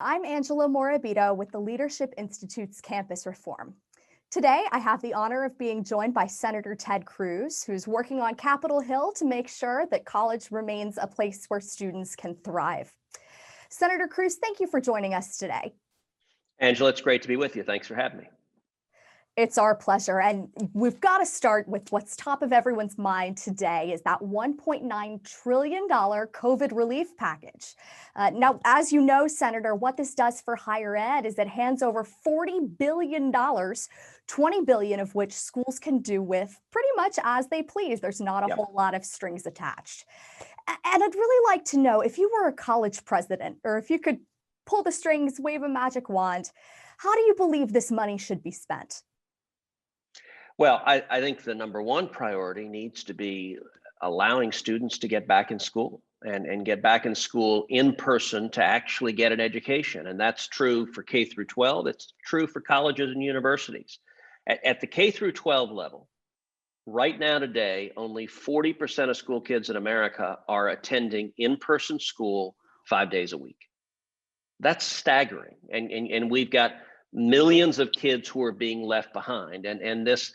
I'm Angela Morabito with the Leadership Institute's Campus Reform. Today, I have the honor of being joined by Senator Ted Cruz, who's working on Capitol Hill to make sure that college remains a place where students can thrive. Senator Cruz, thank you for joining us today. Angela, it's great to be with you. Thanks for having me. It's our pleasure. And we've got to start with what's top of everyone's mind today is that $1.9 trillion COVID relief package. Now, as you know, Senator, what this does for higher ed is it hands over $40 billion, $20 billion of which schools can do with pretty much as they please. There's not a whole lot of strings attached. And I'd really like to know if you were a college president or if you could pull the strings, wave a magic wand, how do you believe this money should be spent? Well, I think the number one priority needs to be allowing students to get back in school and get back in school in person to actually get an education. And that's true for K through 12. It's true for colleges and universities. At the K through 12 level, right now today, only 40% of school kids in America are attending in-person school 5 days a week. That's staggering. And we've got millions of kids who are being left behind. And this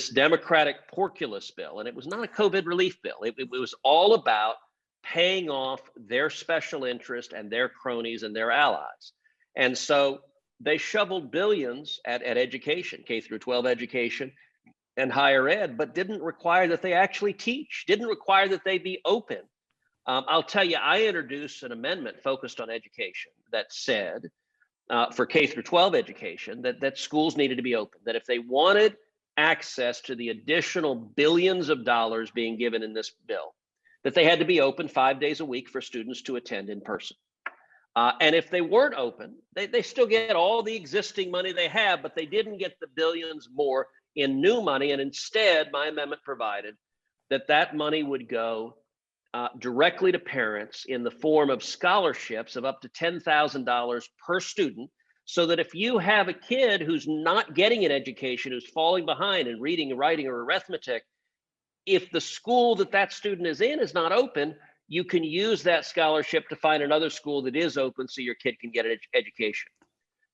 Democratic porculus bill, and it was not a COVID relief bill. It was all about paying off their special interest and their cronies and their allies. And so they shoveled billions at education, K through 12 education and higher ed, but didn't require that they actually teach, didn't require that they be open. I'll tell you, I introduced an amendment focused on education that said for K through 12 education that schools needed to be open, that if they wanted access to the additional billions of dollars being given in this bill, that they had to be open 5 days a week for students to attend in person. And if they weren't open, they still get all the existing money they have, but they didn't get the billions more in new money. And instead, my amendment provided that money would go directly to parents in the form of scholarships of up to $10,000 per student, so that if you have a kid who's not getting an education, who's falling behind in reading, writing, or arithmetic, if the school that student is in is not open, you can use that scholarship to find another school that is open so your kid can get an education.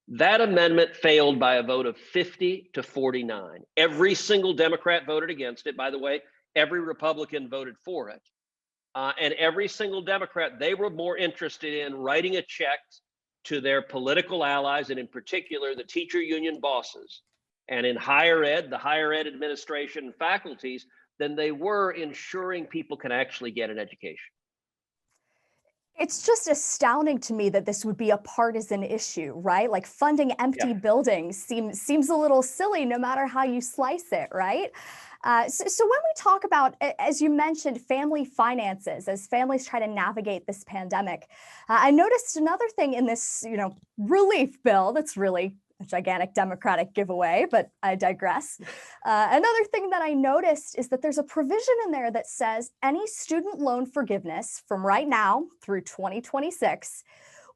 That amendment failed by a vote of 50 to 49. Every single Democrat voted against it. By the way, every Republican voted for it. And every single Democrat, they were more interested in writing a check to their political allies, and in particular, the teacher union bosses, and in higher ed, the higher ed administration and faculties, than they were ensuring people can actually get an education. It's just astounding to me that this would be a partisan issue, right? Like funding empty buildings seems a little silly no matter how you slice it, right? So when we talk about, as you mentioned, family finances, as families try to navigate this pandemic, I noticed another thing in this, relief bill that's really a gigantic Democratic giveaway, but I digress. Another thing that I noticed is that there's a provision in there that says any student loan forgiveness from right now through 2026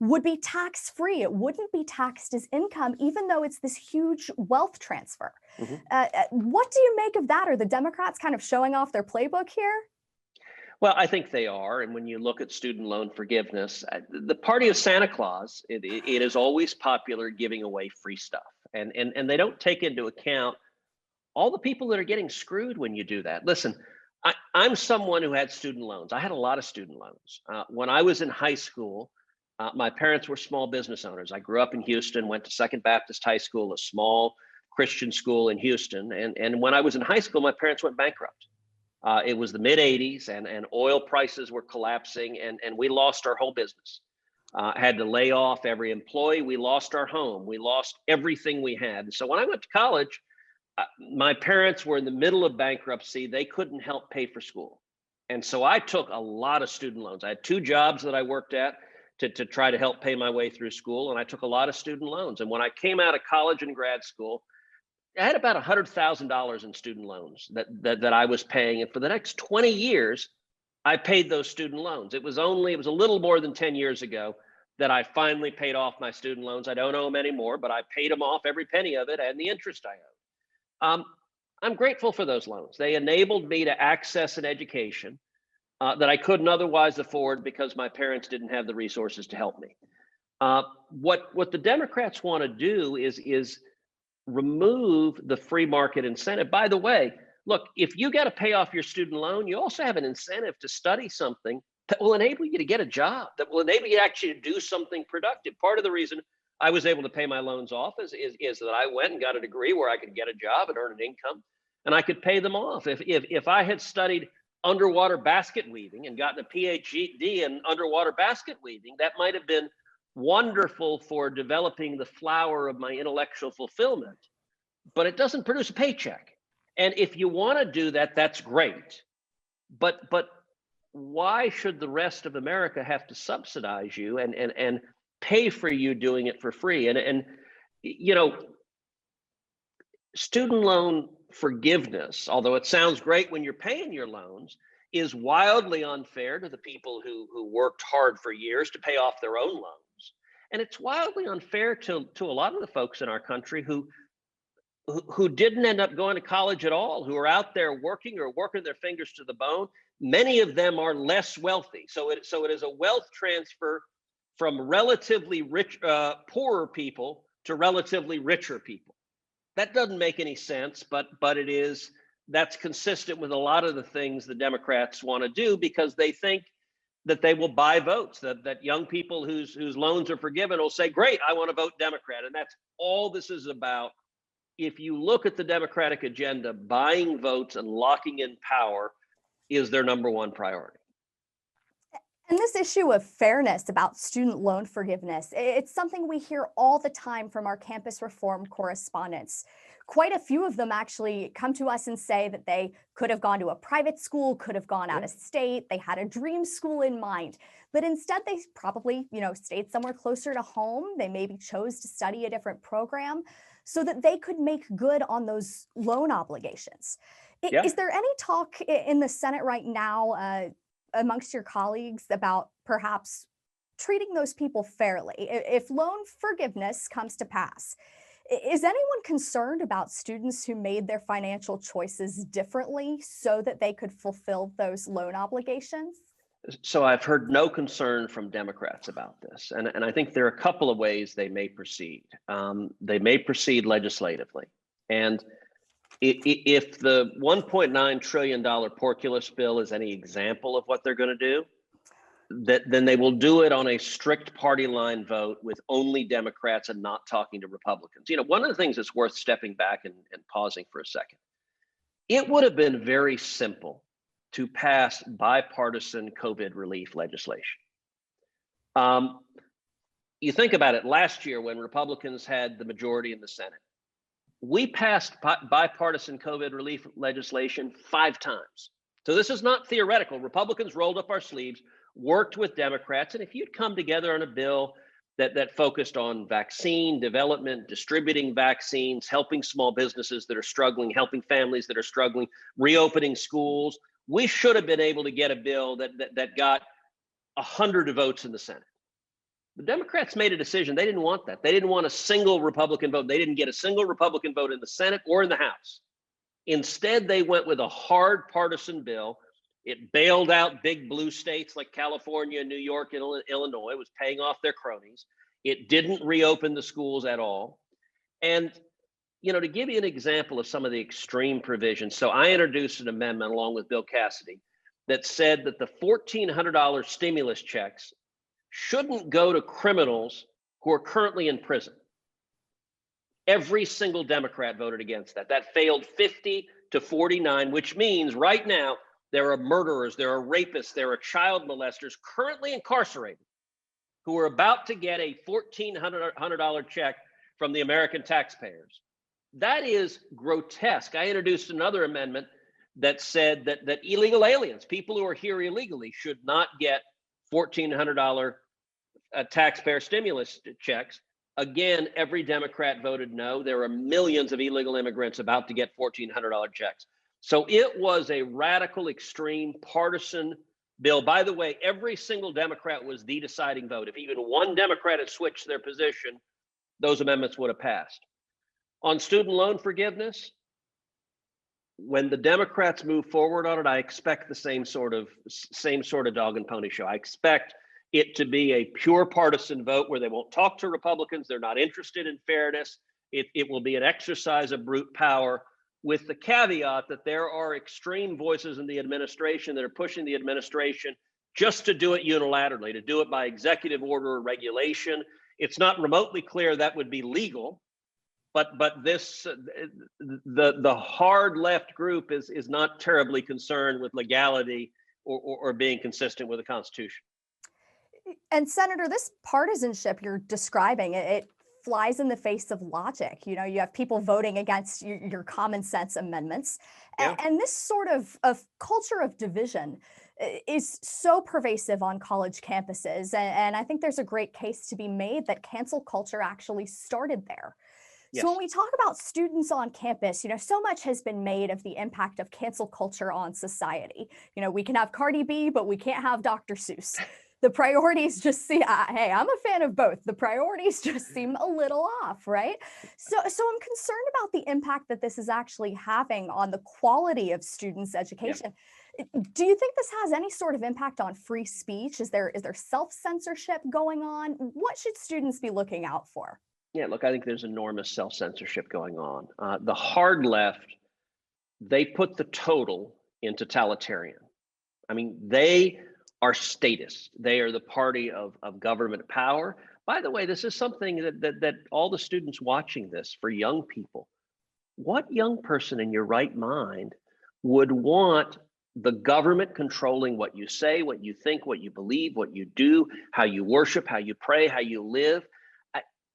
would be tax-free. It wouldn't be taxed as income, even though it's this huge wealth transfer. What do you make of that? Are the Democrats kind of showing off their playbook here? Well, I think they are. And when you look at student loan forgiveness, the party of Santa Claus, it is always popular giving away free stuff. And they don't take into account all the people that are getting screwed when you do that. Listen, I'm someone who had student loans. I had a lot of student loans. When I was in high school, my parents were small business owners. I grew up in Houston, went to Second Baptist High School, a small Christian school in Houston. And when I was in high school, my parents went bankrupt. It was the mid 80s and oil prices were collapsing and we lost our whole business. Had to lay off every employee. We lost our home. We lost everything we had. So when I went to college, my parents were in the middle of bankruptcy. They couldn't help pay for school. And so I took a lot of student loans. I had 2 jobs that I worked at to try to help pay my way through school. And I took a lot of student loans. And when I came out of college and grad school, I had about $100,000 in student loans that I was paying. And for the next 20 years, I paid those student loans. It was a little more than 10 years ago that I finally paid off my student loans. I don't owe them anymore, but I paid them off, every penny of it, and the interest I owed. I'm grateful for those loans. They enabled me to access an education that I couldn't otherwise afford because my parents didn't have the resources to help me. What the Democrats want to do is remove the free market incentive. By the way, look, if you got to pay off your student loan, you also have an incentive to study something that will enable you to get a job, that will enable you actually to do something productive. Part of the reason I was able to pay my loans off is that I went and got a degree where I could get a job and earn an income, and I could pay them off. If I had studied underwater basket weaving and gotten a PhD in underwater basket weaving, that might have been wonderful for developing the flower of my intellectual fulfillment, but it doesn't produce a paycheck. And if you want to do that, that's great. But why should the rest of America have to subsidize you and pay for you doing it for free? And you know, student loan forgiveness, although it sounds great when you're paying your loans, is wildly unfair to the people who worked hard for years to pay off their own loans. And it's wildly unfair to a lot of the folks in our country who didn't end up going to college at all, who are out there working or working their fingers to the bone. Many of them are less wealthy. So it is a wealth transfer from relatively rich, poorer people to relatively richer people. That doesn't make any sense, but that's consistent with a lot of the things the Democrats want to do, because they think that they will buy votes, that young people whose loans are forgiven will say, great, I want to vote Democrat. And that's all this is about. If you look at the Democratic agenda, buying votes and locking in power is their number one priority. And this issue of fairness about student loan forgiveness, it's something we hear all the time from our campus reform correspondents. Quite a few of them actually come to us and say that they could have gone to a private school, could have gone out of state, they had a dream school in mind, but instead they probably, stayed somewhere closer to home. They maybe chose to study a different program so that they could make good on those loan obligations. Yeah. Is there any talk in the Senate right now amongst your colleagues about perhaps treating those people fairly? If loan forgiveness comes to pass, is anyone concerned about students who made their financial choices differently so that they could fulfill those loan obligations? So I've heard no concern from Democrats about this. And I think there are a couple of ways they may proceed. They may proceed legislatively. And if the $1.9 trillion porculus bill is any example of what they're going to do, then they will do it on a strict party line vote with only Democrats and not talking to Republicans. One of the things that's worth stepping back and pausing for a second, it would have been very simple to pass bipartisan COVID relief legislation. You think about it, last year when Republicans had the majority in the Senate, we passed bipartisan COVID relief legislation 5 times. So this is not theoretical. Republicans rolled up our sleeves, worked with Democrats, and if you'd come together on a bill that focused on vaccine development, distributing vaccines, helping small businesses that are struggling, helping families that are struggling, reopening schools, we should have been able to get a bill that got 100 votes in the Senate. The Democrats made a decision. They didn't want that. They didn't want a single Republican vote. They didn't get a single Republican vote in the Senate or in the House. Instead, they went with a hard partisan bill. It bailed out big blue states like California, New York, and Illinois. It was paying off their cronies. It didn't reopen the schools at all. And, to give you an example of some of the extreme provisions, so I introduced an amendment along with Bill Cassidy that said that the $1,400 stimulus checks shouldn't go to criminals who are currently in prison. Every single Democrat voted against that. That failed 50 to 49, which means right now there are murderers, there are rapists, there are child molesters currently incarcerated who are about to get a $1,400 check from the American taxpayers. That is grotesque. I introduced another amendment that said that illegal aliens, people who are here illegally, should not get $1,400 taxpayer stimulus checks. Again, every Democrat voted no. There are millions of illegal immigrants about to get $1,400 checks. So it was a radical, extreme, partisan bill. By the way, every single Democrat was the deciding vote. If even one Democrat had switched their position, those amendments would have passed. On student loan forgiveness, when the Democrats move forward on it, I expect the same sort of dog and pony show. I expect it to be a pure partisan vote where they won't talk to Republicans. They're not interested in fairness. It will be an exercise of brute power, with the caveat that there are extreme voices in the administration that are pushing the administration just to do it unilaterally, to do it by executive order or regulation. It's not remotely clear that would be legal, but this the hard left group is not terribly concerned with legality or being consistent with the Constitution. And Senator, this partisanship you're describing, it flies in the face of logic. You know, you have people voting against your common sense amendments. Yeah. And this sort of culture of division is so pervasive on college campuses. And I think there's a great case to be made that cancel culture actually started there. Yes. So when we talk about students on campus, you know, so much has been made of the impact of cancel culture on society. You know, we can have Cardi B, but we can't have Dr. Seuss. The priorities just see, hey, I'm a fan of both. The priorities just seem a little off, right? So I'm concerned about the impact that this is actually having on the quality of students' education. Yeah. Do you think this has any sort of impact on free speech? Is there self-censorship going on? What should students be looking out for? Yeah, look, I think there's enormous self-censorship going on. The hard left, they put the total in totalitarian. I mean, they are statists. They are the party of government power. By the way, this is something that all the students watching this, for young people, what young person in your right mind would want the government controlling what you say, what you think, what you believe, what you do, how you worship, how you pray, how you live?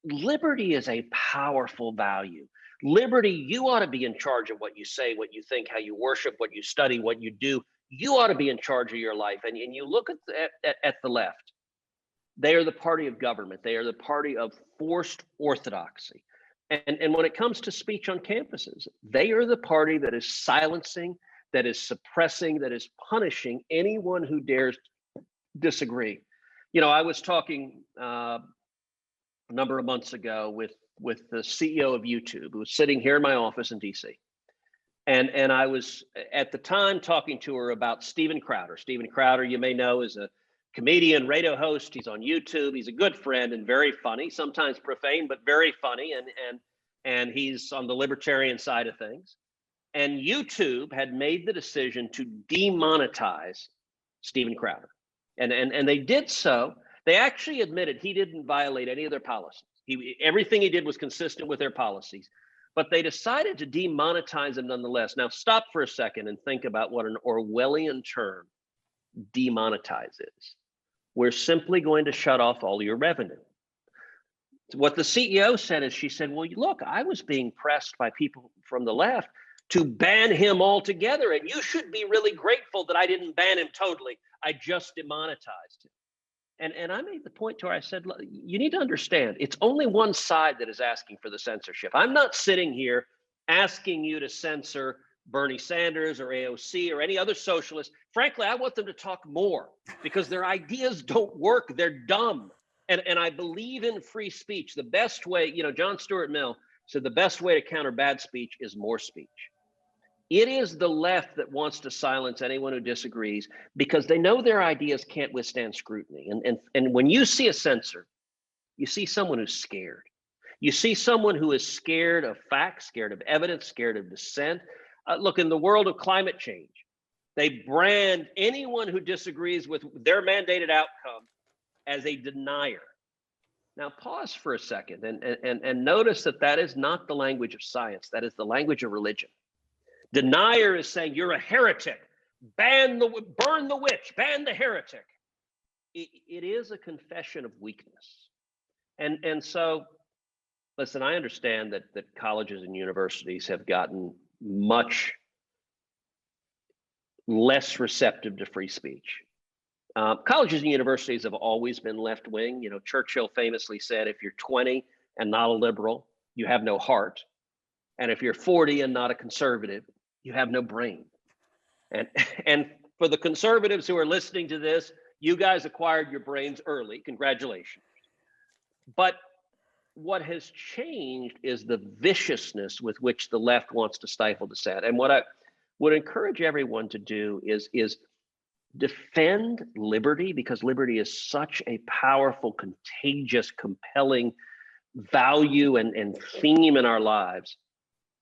Liberty is a powerful value. Liberty, you ought to be in charge of what you say, what you think, how you worship, what you study, what you do. You ought to be in charge of your life. And you look at the left, they are the party of government. They are the party of forced orthodoxy. And when it comes to speech on campuses, they are the party that is silencing, that is suppressing, that is punishing anyone who dares disagree. You know, I was talking a number of months ago with the CEO of YouTube, who was sitting here in my office in DC. And I was at the time talking to her about Steven Crowder. Steven Crowder, you may know, is a comedian, radio host. He's on YouTube. He's a good friend and very funny, sometimes profane, but very funny. And he's on the libertarian side of things. And YouTube had made the decision to demonetize Steven Crowder. And they did so. They actually admitted he didn't violate any of their policies. Everything he did was consistent with their policies. But they decided to demonetize him nonetheless. Now, stop for a second and think about what an Orwellian term demonetize is. We're simply going to shut off all your revenue. What the CEO said is, she said, well, look, I was being pressed by people from the left to ban him altogether. And you should be really grateful that I didn't ban him totally. I just demonetized him. And I made the point to her, I said, you need to understand, it's only one side that is asking for the censorship. I'm not sitting here asking you to censor Bernie Sanders or AOC or any other socialist. Frankly, I want them to talk more because their ideas don't work. They're dumb. And I believe in free speech. The best way, you know, John Stuart Mill said the best way to counter bad speech is more speech. It is the left that wants to silence anyone who disagrees because they know their ideas can't withstand scrutiny. And when you see a censor, you see someone who's scared. You see someone who is scared of facts, scared of evidence, scared of dissent. Look, in the world of climate change, they brand anyone who disagrees with their mandated outcome as a denier. Now, pause for a second and notice that is not the language of science. That is the language of religion. Denier is saying you're a heretic, burn the witch, ban the heretic. It is a confession of weakness. And so, listen, I understand that colleges and universities have gotten much less receptive to free speech. Colleges and universities have always been left-wing. You know, Churchill famously said, if you're 20 and not a liberal, you have no heart. And if you're 40 and not a conservative, you have no brain. And for the conservatives who are listening to this, you guys acquired your brains early. Congratulations. But what has changed is the viciousness with which the left wants to stifle dissent. And what I would encourage everyone to do is defend liberty, because liberty is such a powerful, contagious, compelling value and theme in our lives,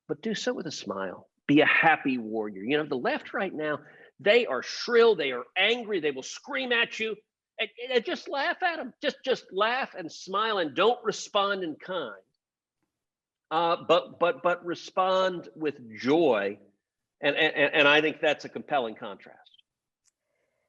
but do so with a smile. Be a happy warrior. You know, the left right now, they are shrill, they are angry, they will scream at you, and just laugh at them. Just laugh and smile and don't respond in kind. But respond with joy, and I think that's a compelling contrast.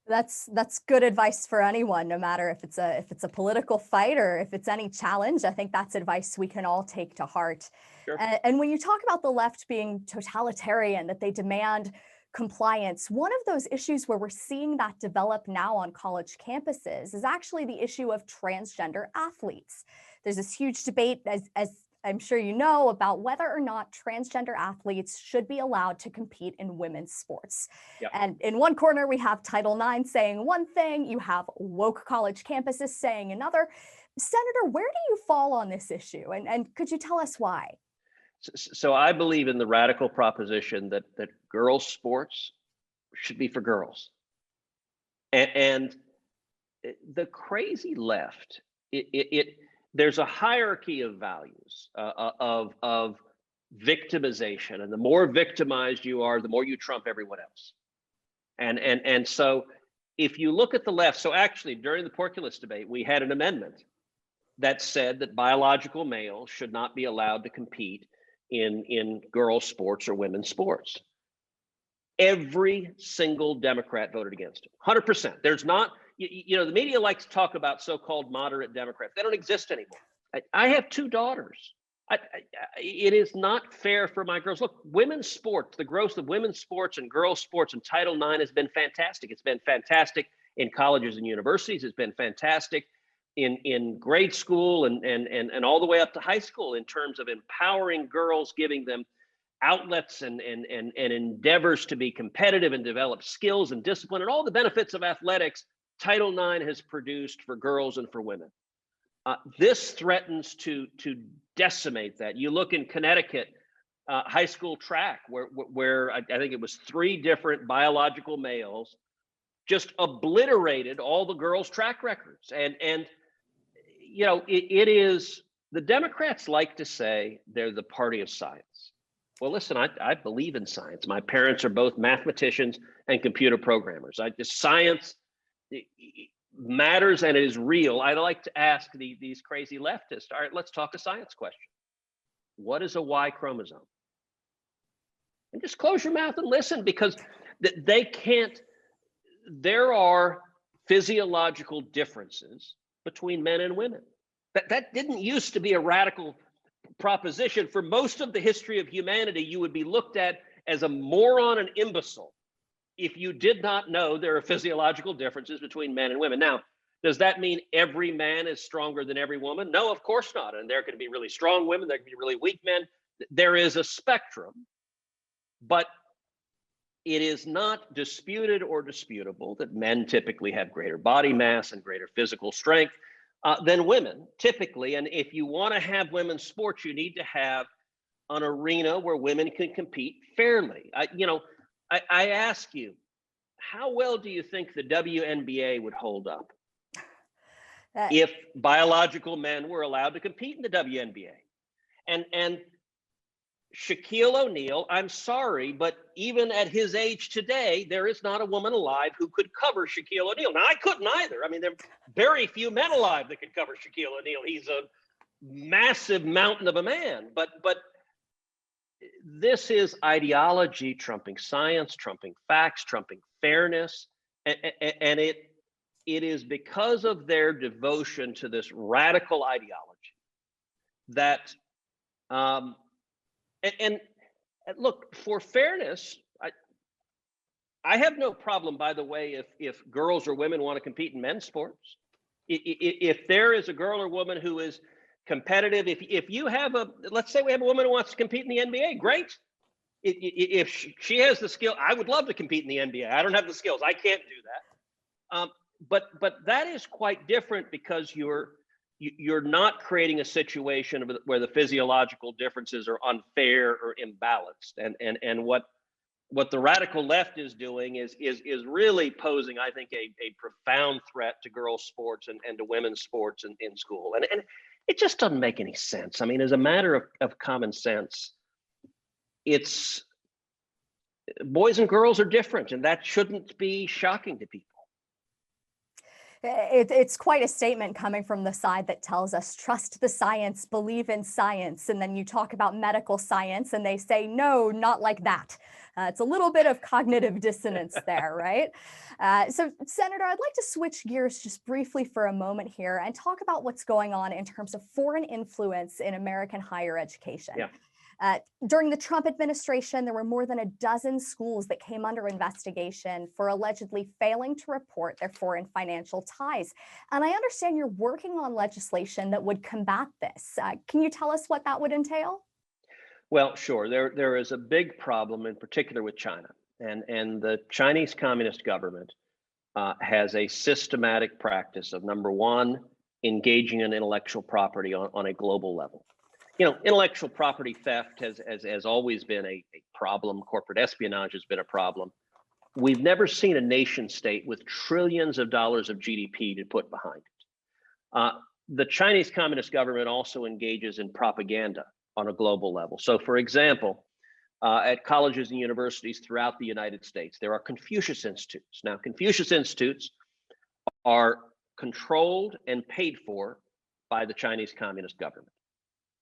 That's good advice for anyone, no matter if it's a political fight or if it's any challenge. I think that's advice we can all take to heart. Sure. And when you talk about the left being totalitarian, that they demand compliance, one of those issues where we're seeing that develop now on college campuses is actually the issue of transgender athletes. There's this huge debate, as I'm sure you know, about whether or not transgender athletes should be allowed to compete in women's sports. Yep. And in one corner, we have Title IX saying one thing, you have woke college campuses saying another. Senator, where do you fall on this issue? And could you tell us why? So I believe in the radical proposition that girls' sports should be for girls. And the crazy left, there's a hierarchy of values, of victimization, and the more victimized you are, the more you trump everyone else. And so if you look at the left, so actually during the Porculus debate, we had an amendment that said that biological males should not be allowed to compete in girls' sports or women's sports. Every single Democrat voted against it, 100%. There's not, you know, the media likes to talk about so-called moderate Democrats. They don't exist anymore. I have two daughters. It is not fair for my girls. Look, women's sports, the growth of women's sports and girls' sports and Title IX has been fantastic. It's been fantastic in colleges and universities. It's been fantastic in grade school and all the way up to high school in terms of empowering girls, giving them outlets and endeavors to be competitive and develop skills and discipline and all the benefits of athletics Title IX has produced for girls and for women. This threatens to decimate that. You look in Connecticut, high school track, where I think it was 3 different biological males just obliterated all the girls' track records. And you know, it is, the Democrats like to say they're the party of science. Well, listen, I believe in science. My parents are both mathematicians and computer programmers. Science matters and it is real. I'd like to ask these crazy leftists, all right, let's talk a science question. What is a Y chromosome? And just close your mouth and listen, because they can't, there are physiological differences between men and women. That didn't used to be a radical proposition. For most of the history of humanity, you would be looked at as a moron and imbecile if you did not know there are physiological differences between men and women. Now, does that mean every man is stronger than every woman? No, of course not. And there can be really strong women, there can be really weak men. There is a spectrum, but it is not disputed or disputable that men typically have greater body mass and greater physical strength than women, typically. And if you want to have women's sports, you need to have an arena where women can compete fairly. I ask you, how well do you think the WNBA would hold up if biological men were allowed to compete in the WNBA? And Shaquille O'Neal, I'm sorry, but even at his age today, there is not a woman alive who could cover Shaquille O'Neal. Now, I couldn't either. I mean, there are very few men alive that could cover Shaquille O'Neal. He's a massive mountain of a man. But this is ideology trumping science, trumping facts, trumping fairness. And it is because of their devotion to this radical ideology that and look, for fairness, I have no problem, by the way, if girls or women want to compete in men's sports. If there is a girl or woman who is competitive, if you have let's say we have a woman who wants to compete in the NBA, great. If she has the skill, I would love to compete in the NBA. I don't have the skills. I can't do that. But that is quite different, because you're not creating a situation where the physiological differences are unfair or imbalanced. And what what the radical left is doing is really posing, I think, a profound threat to girls' sports and to women's sports in school. And it just doesn't make any sense. I mean, as a matter of common sense, it's boys and girls are different, and that shouldn't be shocking to people. It's quite a statement coming from the side that tells us trust the science, believe in science, and then you talk about medical science and they say, no, not like that. It's a little bit of cognitive dissonance there, right? So, Senator, I'd like to switch gears just briefly for a moment here and talk about what's going on in terms of foreign influence in American higher education. Yeah. During the Trump administration, there were more than a dozen schools that came under investigation for allegedly failing to report their foreign financial ties. And I understand you're working on legislation that would combat this. Can you tell us what that would entail? Well, sure. There is a big problem in particular with China. And the Chinese Communist government has a systematic practice of, number one, engaging in intellectual property on a global level. You know, intellectual property theft has always been a problem. Corporate espionage has been a problem. We've never seen a nation state with trillions of dollars of GDP to put behind it. The Chinese Communist government also engages in propaganda on a global level. So, for example, at colleges and universities throughout the United States, there are Confucius Institutes. Now, Confucius Institutes are controlled and paid for by the Chinese Communist government.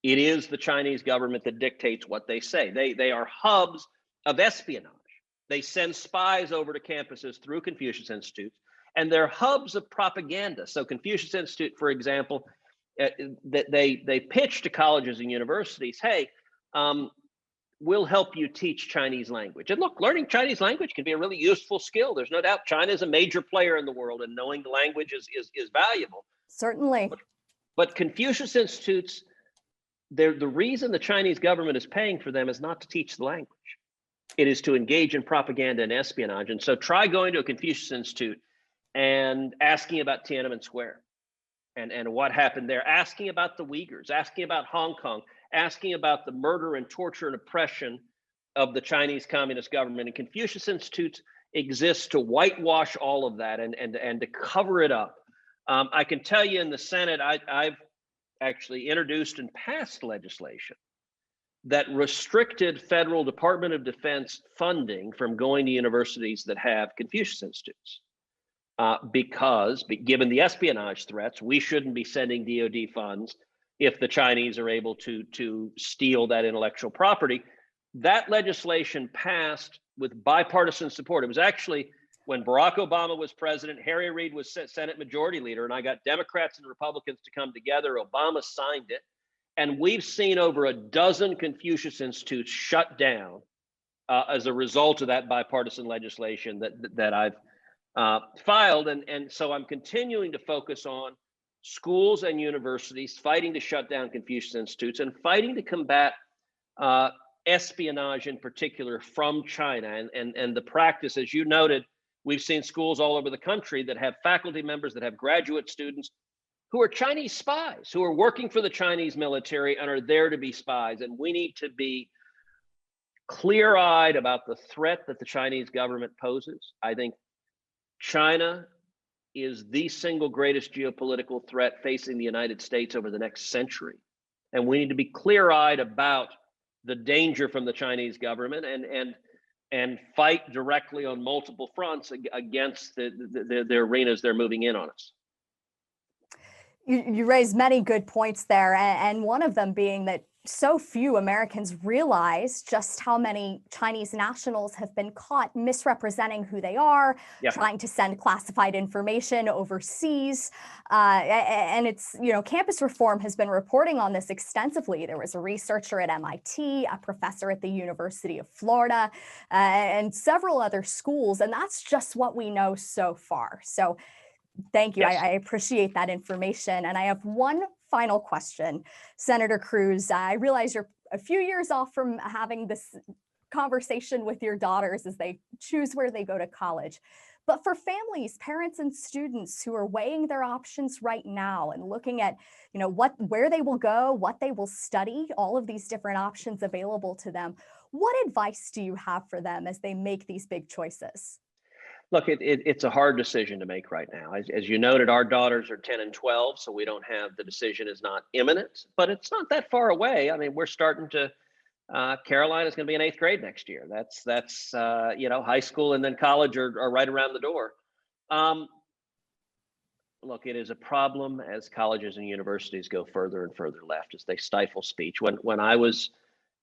It is the Chinese government that dictates what they say. They are hubs of espionage. They send spies over to campuses through Confucius Institutes, and they're hubs of propaganda. So Confucius Institute, for example, they pitch to colleges and universities, hey, we'll help you teach Chinese language. And look, learning Chinese language can be a really useful skill. There's no doubt China is a major player in the world, and knowing the language is valuable. Certainly. But Confucius Institutes, the reason the Chinese government is paying for them is not to teach the language. It is to engage in propaganda and espionage. And so try going to a Confucius Institute and asking about Tiananmen Square and what happened there, asking about the Uyghurs, asking about Hong Kong, asking about the murder and torture and oppression of the Chinese Communist government. And Confucius Institutes exist to whitewash all of that and to cover it up. I can tell you in the Senate, I've actually introduced and passed legislation that restricted federal Department of Defense funding from going to universities that have Confucius Institutes. Because given the espionage threats, we shouldn't be sending DoD funds if the Chinese are able to steal that intellectual property. That legislation passed with bipartisan support. It was actually when Barack Obama was president, Harry Reid was Senate Majority Leader, and I got Democrats and Republicans to come together. Obama signed it. And we've seen over a dozen Confucius Institutes shut down as a result of that bipartisan legislation that I've filed. And so I'm continuing to focus on schools and universities fighting to shut down Confucius Institutes and fighting to combat espionage in particular from China. And the practice, as you noted, we've seen schools all over the country that have faculty members, that have graduate students who are Chinese spies, who are working for the Chinese military and are there to be spies. And we need to be clear-eyed about the threat that the Chinese government poses. I think China is the single greatest geopolitical threat facing the United States over the next century. And we need to be clear-eyed about the danger from the Chinese government and fight directly on multiple fronts against the arenas they're moving in on us. You raised many good points there, and one of them being that so few Americans realize just how many Chinese nationals have been caught misrepresenting who they are, trying to send classified information overseas. And it's, campus reform has been reporting on this extensively. There was a researcher at MIT, a professor at the University of Florida, and several other schools. And that's just what we know so far. So thank you. Yes. I appreciate that information. And I have one final question, Senator Cruz. I realize you're a few years off from having this conversation with your daughters as they choose where they go to college. But for families, parents, and students who are weighing their options right now and looking at, where they will go, what they will study, all of these different options available to them, What advice do you have for them as they make these big choices? Look, it's a hard decision to make right now. As you noted, our daughters are 10 and 12, so we don't have, the decision is not imminent, but it's not that far away. I mean, we're starting to, Carolina's going to be in 8th grade next year. That's high school and then college are right around the door. Look, it is a problem as colleges and universities go further and further left, as they stifle speech. When I was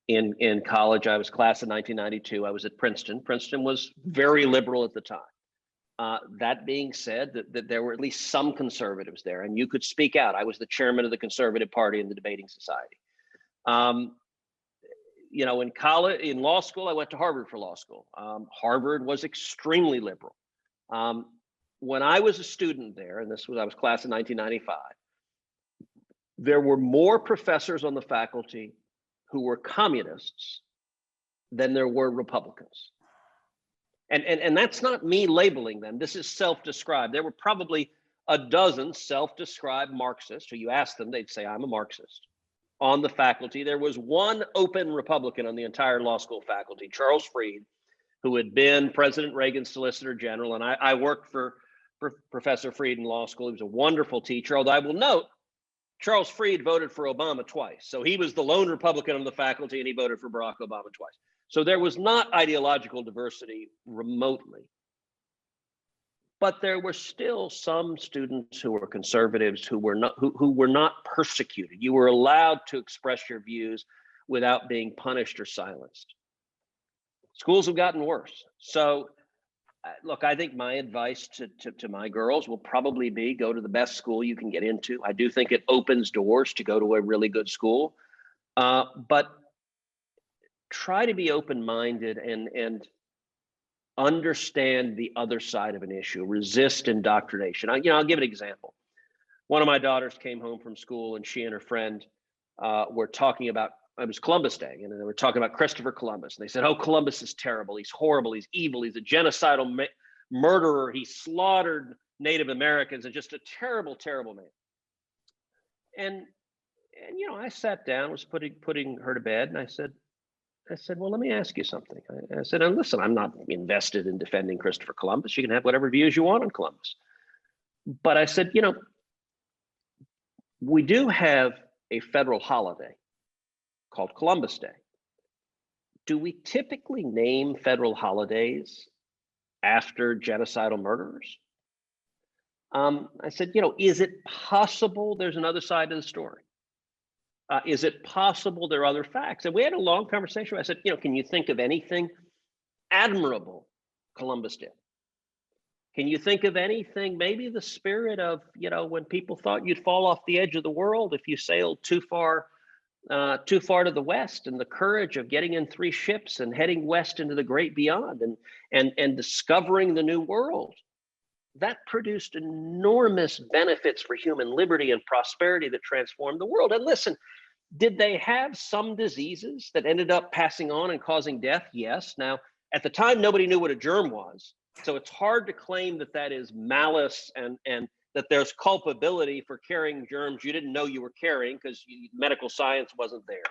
in college, I was class of 1992. I was at Princeton. Princeton was very liberal at the time. That being said, that there were at least some conservatives there, and you could speak out. I was the chairman of the Conservative Party in the debating society. In college, in law school, I went to Harvard for law school. Harvard was extremely liberal. When I was a student there, and I was class of 1995, there were more professors on the faculty who were communists than there were Republicans. And that's not me labeling them. This is self-described. There were probably a dozen self-described Marxists who, you ask them, they'd say, I'm a Marxist. On the faculty, there was one open Republican on the entire law school faculty, Charles Fried, who had been President Reagan's Solicitor General. And I worked for Professor Fried in law school. He was a wonderful teacher, although I will note, Charles Fried voted for Obama twice. So he was the lone Republican on the faculty and he voted for Barack Obama twice. So there was not ideological diversity remotely. But there were still some students who were conservatives who were not persecuted. You were allowed to express your views without being punished or silenced. Schools have gotten worse. So look, I think my advice to my girls will probably be go to the best school you can get into. I do think it opens doors to go to a really good school, but try to be open-minded and understand the other side of an issue. Resist indoctrination. I'll give an example. One of my daughters came home from school, and she and her friend were talking about, it was Columbus Day, and they were talking about Christopher Columbus. And they said, oh, Columbus is terrible. He's horrible. He's evil. He's a genocidal murderer. He slaughtered Native Americans, and just a terrible, terrible man. And I sat down, was putting her to bed, and I said, well, let me ask you something. I said, and listen, I'm not invested in defending Christopher Columbus. You can have whatever views you want on Columbus. But I said, we do have a federal holiday called Columbus Day. Do we typically name federal holidays after genocidal murderers? I said, is it possible there's another side to the story? Is it possible there are other facts? And we had a long conversation. I said, can you think of anything admirable Columbus did? Can you think of anything, maybe the spirit of, when people thought you'd fall off the edge of the world if you sailed too far to the west, and the courage of getting in 3 ships and heading west into the great beyond and discovering the new world? That produced enormous benefits for human liberty and prosperity that transformed the world. And listen, did they have some diseases that ended up passing on and causing death? Yes. Now, at the time, nobody knew what a germ was. So it's hard to claim that is malice and that there's culpability for carrying germs you didn't know you were carrying because medical science wasn't there.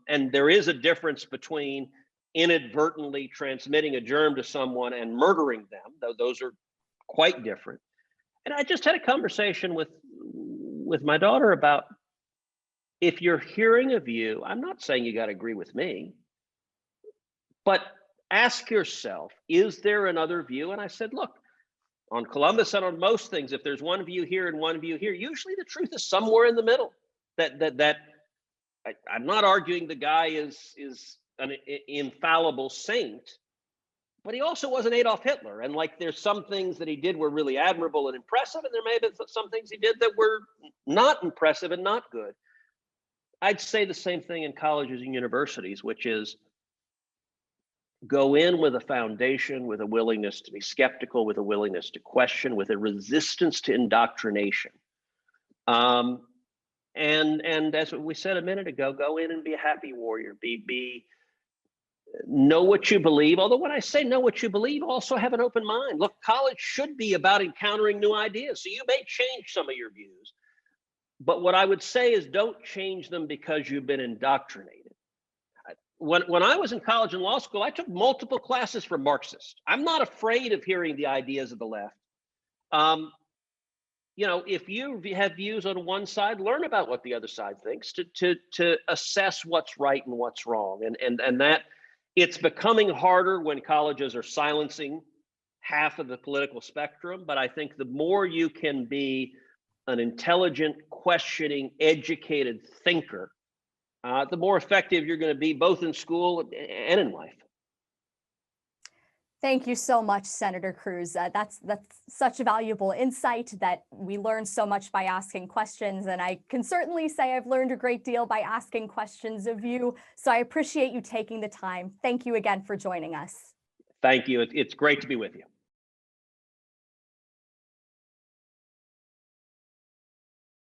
And there is a difference between inadvertently transmitting a germ to someone and murdering them, though those are quite different. And I just had a conversation with my daughter about, if you're hearing a view, I'm not saying you got to agree with me, but ask yourself, is there another view? And I said, look, on Columbus and on most things, if there's one view here and one view here, usually the truth is somewhere in the middle. I'm not arguing the guy is an infallible saint, but he also wasn't Adolf Hitler. And there's some things that he did were really admirable and impressive, and there may have been some things he did that were not impressive and not good. I'd say the same thing in colleges and universities, which is go in with a foundation, with a willingness to be skeptical, with a willingness to question, with a resistance to indoctrination. And as we said a minute ago, go in and be a happy warrior, know what you believe. Although when I say know what you believe, also have an open mind. Look, college should be about encountering new ideas. So you may change some of your views, but what I would say is don't change them because you've been indoctrinated. when I was in college and law school, I took multiple classes from Marxists. I'm not afraid of hearing the ideas of the left. If you have views on one side, learn about what the other side thinks to assess what's right and what's wrong. And that it's becoming harder when colleges are silencing half of the political spectrum. But I think the more you can be an intelligent, questioning, educated thinker, the more effective you're going to be both in school and in life. Thank you so much, Senator Cruz. That's such a valuable insight that we learn so much by asking questions. And I can certainly say I've learned a great deal by asking questions of you. So I appreciate you taking the time. Thank you again for joining us. Thank you. It's great to be with you.